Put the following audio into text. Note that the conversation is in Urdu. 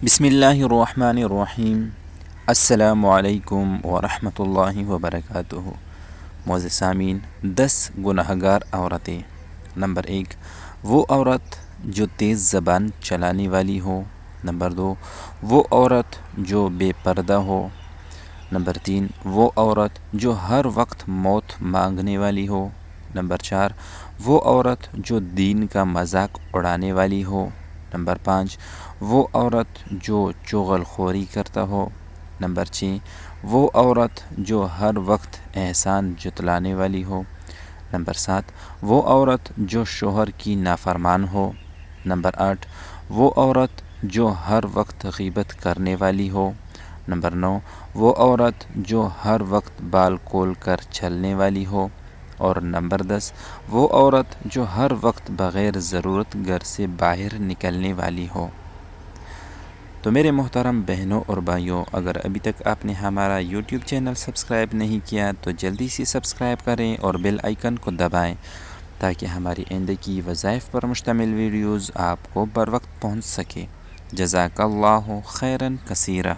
بسم اللہ الرحمن الرحیم۔ السلام علیکم ورحمۃ اللہ وبرکاتہ۔ معزز سامعین، 10 گنہگار عورتیں۔ نمبر 1، وہ عورت جو تیز زبان چلانے والی ہو۔ نمبر 2، وہ عورت جو بے پردہ ہو۔ نمبر 3، وہ عورت جو ہر وقت موت مانگنے والی ہو۔ نمبر 4، وہ عورت جو دین کا مذاق اڑانے والی ہو۔ نمبر 5، وہ عورت جو چغل خوری کرتا ہو۔ نمبر 6، وہ عورت جو ہر وقت احسان جتلانے والی ہو۔ نمبر 7، وہ عورت جو شوہر کی نافرمان ہو۔ نمبر 8، وہ عورت جو ہر وقت غیبت کرنے والی ہو۔ نمبر 9، وہ عورت جو ہر وقت بال کھول کر چلنے والی ہو۔ اور نمبر 10، وہ عورت جو ہر وقت بغیر ضرورت گھر سے باہر نکلنے والی ہو۔ تو میرے محترم بہنوں اور بھائیوں، اگر ابھی تک آپ نے ہمارا یوٹیوب چینل سبسکرائب نہیں کیا تو جلدی سے سبسکرائب کریں اور بیل آئیکن کو دبائیں تاکہ ہماری آئندہ کی وظائف پر مشتمل ویڈیوز آپ کو بر وقت پہنچ سکے۔ جزاک اللہ خیراً کثیرا۔